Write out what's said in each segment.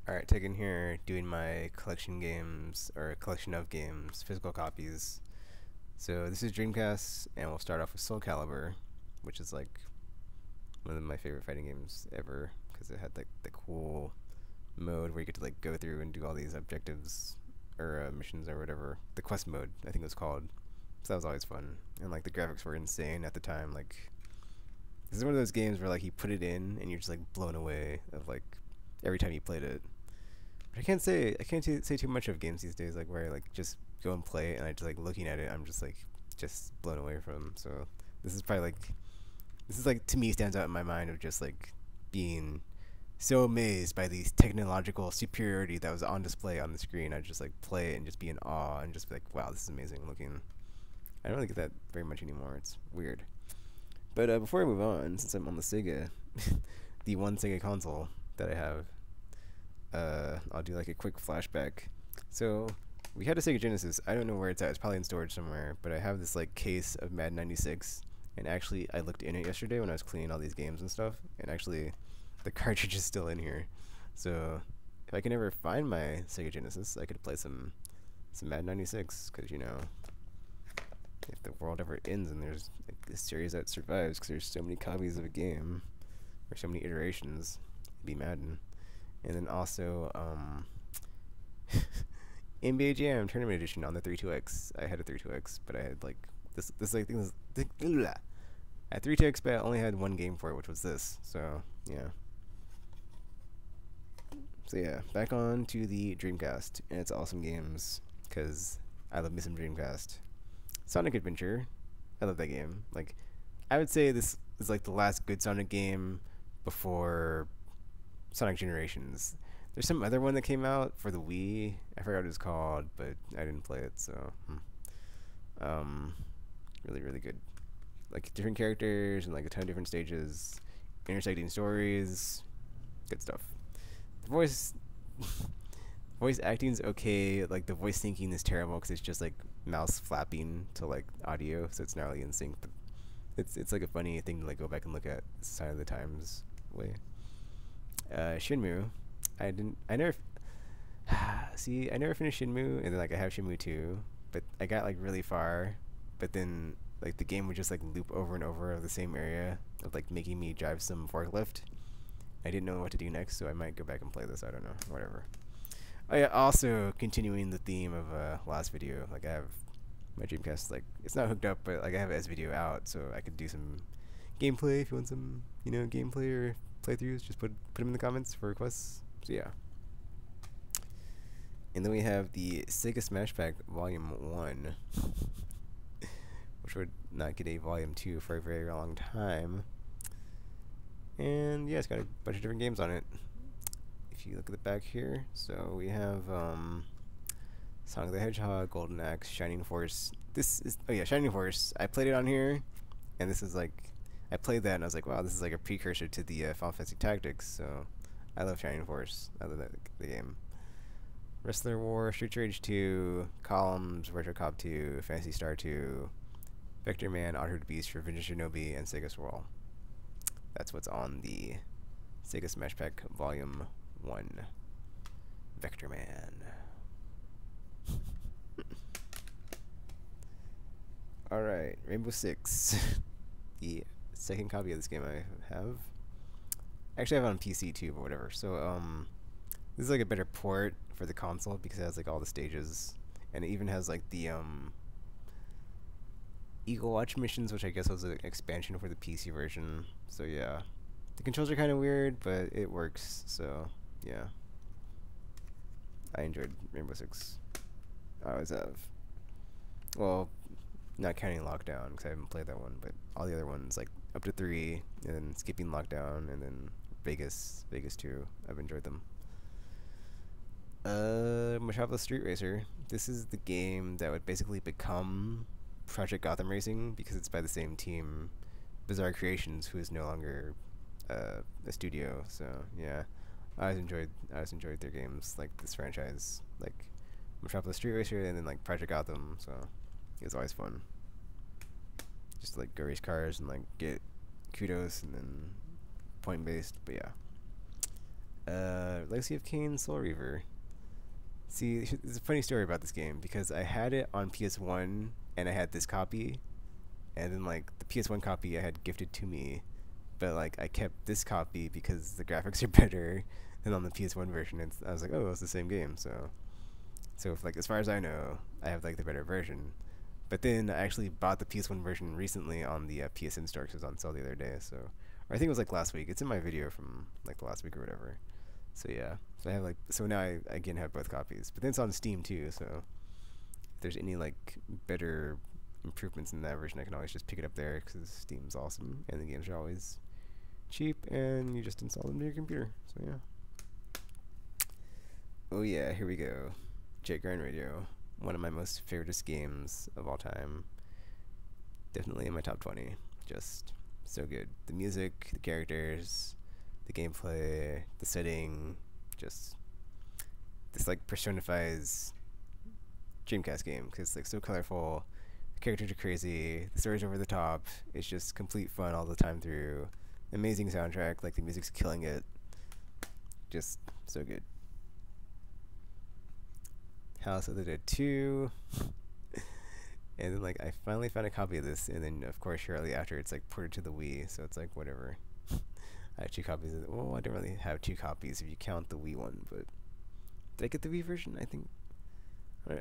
Alright, taking here doing my collection games, or collection of games, physical copies. So this is Dreamcast, and we'll start off with Soulcalibur, which is like one of my favorite fighting games ever, because it had like the cool mode where you get to like go through and do all these objectives, or missions or whatever. The quest mode, I think it was called. So that was always fun, and like the graphics were insane at the time. Like, this is one of those games where like you put it in and you're just like blown away of like every time you played it. But I can't say too much of games these days, like where I like just go and play and I just like looking at it, I'm just like just blown away from. So this is probably like to me stands out in my mind of just like being so amazed by the technological superiority that was on display on the screen. I just like play it and just be in awe and just be like, wow, this is amazing looking. I don't really get that very much anymore. It's weird. But before I move on, since I'm on the Sega, the one Sega console that I have, I'll do like a quick flashback. So we had a Sega Genesis. I don't know where it's at. It's probably in storage somewhere. But I have this like case of Madden 96, and actually I looked in it yesterday when I was cleaning all these games and stuff, and actually the cartridge is still in here. So if I can ever find my Sega Genesis, I could play some Madden 96, because you know, if the world ever ends and there's like this series that survives, because there's so many copies of a game or so many iterations, it'd be Madden. And then also NBA Jam Tournament Edition on the 32X. I had a 32X, but I had like this like thing was I had 32X, but I only had one game for it, which was this. So yeah. So yeah, back on to the Dreamcast and its awesome games, because I love me some Dreamcast. Sonic Adventure, I love that game. Like, I would say this is like the last good Sonic game before Sonic Generations. There's some other one that came out for the Wii. I forgot what it was called, but I didn't play it, so really really good. Like different characters and like a ton of different stages, intersecting stories, good stuff. The voice acting's okay. Like the voice syncing is terrible because it's just like mouse flapping to like audio, so it's not really in sync. But it's like a funny thing to like go back and look at. Sign of the Times way. Shenmue, I never see, I never finished Shenmue, and then like I have Shenmue 2, but I got like really far, but then like the game would just like loop over and over of the same area of like making me drive some forklift. I didn't know what to do next, so I might go back and play this. I don't know, whatever. Oh yeah, also continuing the theme of last video, like I have my Dreamcast, like it's not hooked up, but like I have S video out, so I could do some gameplay if you want some, you know, gameplay or playthroughs. Just put them in the comments for requests. So yeah. And then we have the Sega Smash Pack Volume 1, which would not get a Volume 2 for a very long time. And yeah, it's got a bunch of different games on it. If you look at the back here, so we have Sonic the Hedgehog, Golden Axe, Shining Force. This is, oh yeah, Shining Force. I played it on here, and this is like, I played that and I was like, wow, this is like a precursor to the Final Fantasy Tactics. So I love Shining Force. I love the game. Wrestler War, Street Rage 2, Columns, Virtual Cop 2, Fantasy Star 2, Vector Man, Altered Beast, Revenge of Shinobi, and Sega Swirl. That's what's on the Sega Smash Pack Volume 1. Vector Man. Alright, Rainbow Six. The second copy of this game I have. Actually I have it on PC too, but whatever. So this is like a better port for the console because it has like all the stages, and it even has like the Eagle Watch missions, which I guess was an expansion for the PC version. So yeah, the controls are kind of weird, but it works. So yeah, I enjoyed Rainbow Six. I always have. Well, not counting Lockdown because I haven't played that one, but all the other ones like up to 3, and then skipping Lockdown, and then Vegas 2. I've enjoyed them. Metropolis Street Racer. This is the game that would basically become Project Gotham Racing because it's by the same team, Bizarre Creations, who is no longer a studio. So yeah, I always enjoyed their games, like this franchise, like Metropolis Street Racer, and then like Project Gotham. So it was always fun. Just to, like go race cars and like get kudos and then point based. But yeah. Legacy of Kain, Soul Reaver. See, there's a funny story about this game because I had it on PS1 and I had this copy, and then like the PS1 copy I had gifted to me, but like I kept this copy because the graphics are better than on the PS1 version. And I was like, oh, it's the same game. So if, like, as far as I know, I have like the better version. But then I actually bought the PS1 version recently on the PSN store because it was on sale the other day. So, or I think it was like last week. It's in my video from like the last week or whatever. So yeah, so I have like, so now I again have both copies. But then it's on Steam too. So if there's any like better improvements in that version, I can always just pick it up there because Steam's awesome and the games are always cheap and you just install them to your computer. So yeah. Oh yeah, here we go. Jagran Radio, one of my most favoriteest games of all time. Definitely in my top 20. Just so good. The music, the characters, the gameplay, the setting, just this like personifies Dreamcast game because it's like so colorful. The characters are crazy. The story's over the top. It's just complete fun all the time through. Amazing soundtrack. Like the music's killing it. Just so good. House of the Dead 2. And then like I finally found a copy of this, and then of course shortly after it's like ported to the Wii, so it's like whatever. I have 2 copies of it. Well, I don't really have 2 copies if you count the Wii one, but did I get the Wii version? I think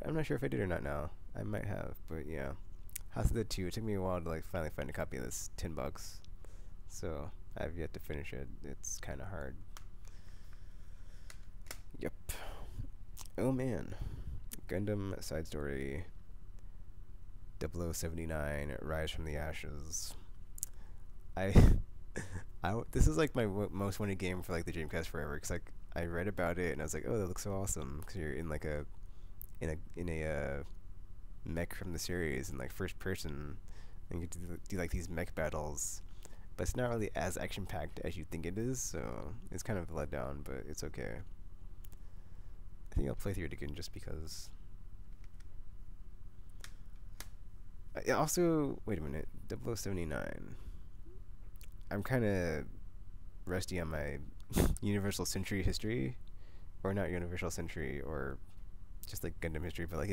I'm not sure if I did or not now. I might have, but yeah. House of the Dead 2. It took me a while to like finally find a copy of this. $10. So I've yet to finish it. It's kind of hard. Yep. Oh man. Gundam Side Story 0079 Rise from the Ashes. This is like my most wanted game for like the Dreamcast forever, because like I read about it and I was like, oh, that looks so awesome, because you're in like a mech from the series in like first person and you get to do like these mech battles, but it's not really as action packed as you think it is, so it's kind of a letdown, but it's okay. I think I'll play through it again just because. Also, wait a minute, 0079. I'm kind of rusty on my Universal Century history, or not Universal Century, or just like Gundam history, but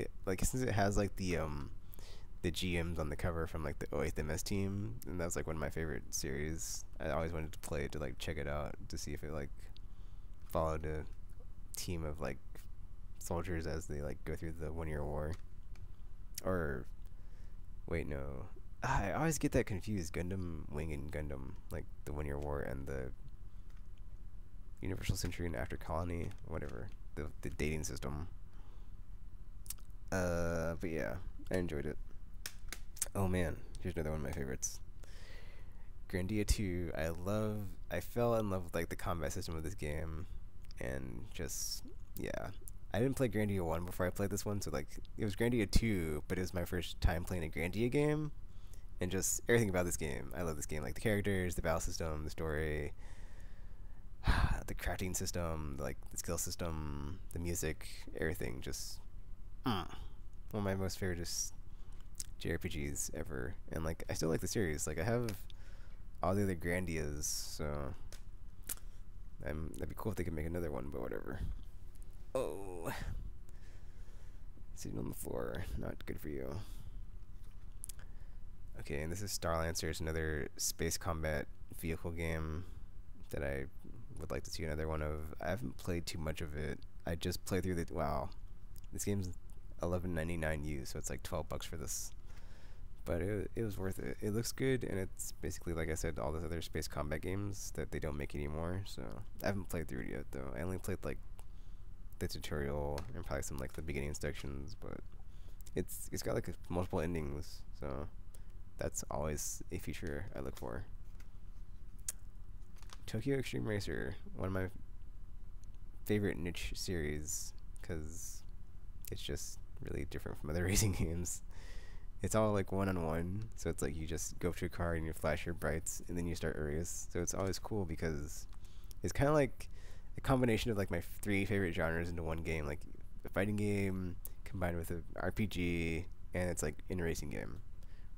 since it has like the GMs on the cover from like the 08th MS team, and that's like one of my favorite series. I always wanted to play it to like check it out to see if it like followed a team of like soldiers as they like go through the 1-year war. Or wait, no. I always get that confused. Gundam Wing and Gundam, like the 1-year war and the Universal Century and After Colony, whatever. The dating system. But yeah, I enjoyed it. Oh man, here's another one of my favorites. Gran Dia 2. I fell in love with like the combat system of this game, and just yeah. I didn't play Gran Dia 1 before I played this one, so like it was Gran Dia 2, but it was my first time playing a Gran Dia game, and just everything about this game. I love this game, like the characters, the battle system, the story, the crafting system, like the skill system, the music, everything. Just one of my most favorite JRPGs ever, and like I still like the series. Like I have all the other Gran Dias, so that'd be cool if they could make another one, but whatever. Oh, sitting on the floor, not good for you. Okay, and this is Starlight. It's another space combat vehicle game that I would like to see another one of. I haven't played too much of it. I just played through wow, this game's $11.99 used, so it's like $12 for this. But it was worth it. It looks good, and it's basically, like I said, all those other space combat games that they don't make anymore. So I haven't played through it yet, though. I only played like the tutorial and probably some like the beginning sections, but it's got like multiple endings, so that's always a feature I look for. Tokyo Extreme Racer, one of my favorite niche series, because it's just really different from other racing games. It's all like one-on-one, so it's like you just go up to a car and you flash your brights and then you start a race. So it's always cool because it's kind of like a combination of like my 3 favorite genres into one game, like a fighting game combined with an RPG, and it's like in a racing game.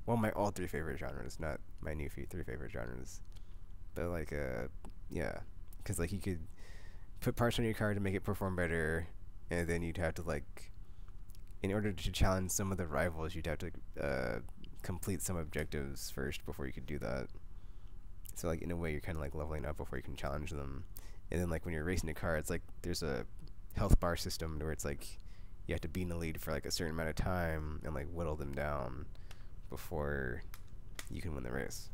Well, my all 3 favorite genres, not my new 3 favorite genres, but like yeah, because like you could put parts on your card to make it perform better, and then you'd have to like, in order to challenge some of the rivals, you'd have to complete some objectives first before you could do that. So like in a way, you're kind of like leveling up before you can challenge them. And then like when you're racing a car, it's like there's a health bar system where it's like you have to be in the lead for like a certain amount of time and like whittle them down before you can win the race.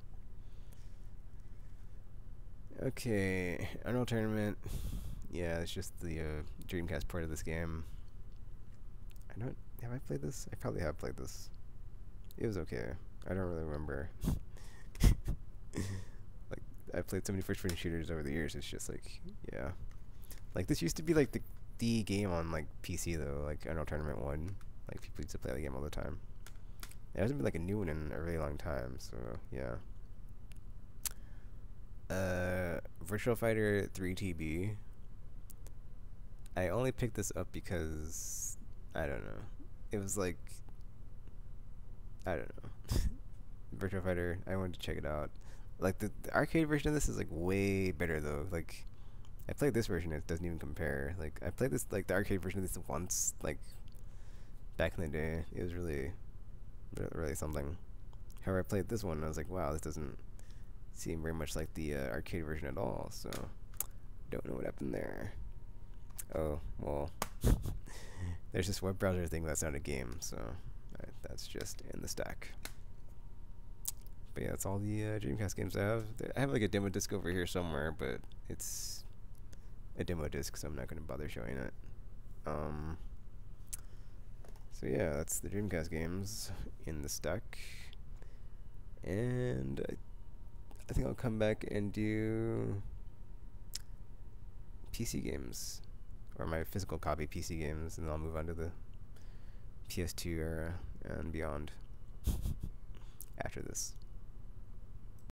Okay, Unreal Tournament. Yeah, it's just the Dreamcast port of this game. Have I played this? I probably have played this. It was okay. I don't really remember. Like, I've played so many first-person shooters over the years. It's just like, yeah. Like, this used to be like the game on like PC though, like Unreal Tournament 1. Like, people used to play the game all the time. There hasn't been like a new one in a really long time, so yeah. Virtual Fighter 3TB. I only picked this up because I don't know. It was like, I don't know. Virtual Fighter, I wanted to check it out. Like the arcade version of this is like way better though. Like I played this version, it doesn't even compare. Like I played this, like the arcade version of this once, like back in the day. It was really something. However, I played this one and I was like, wow, this doesn't seem very much like the arcade version at all. So don't know what happened there. Oh well. There's this web browser thing that's not a game, so that's just in the stack. But yeah, that's all the Dreamcast games I have. I have like a demo disc over here somewhere, but it's a demo disc, so I'm not going to bother showing it. So yeah, that's the Dreamcast games in the stack. And I think I'll come back and do PC games. Or my physical copy PC games, and then I'll move on to the PS2 era and beyond after this.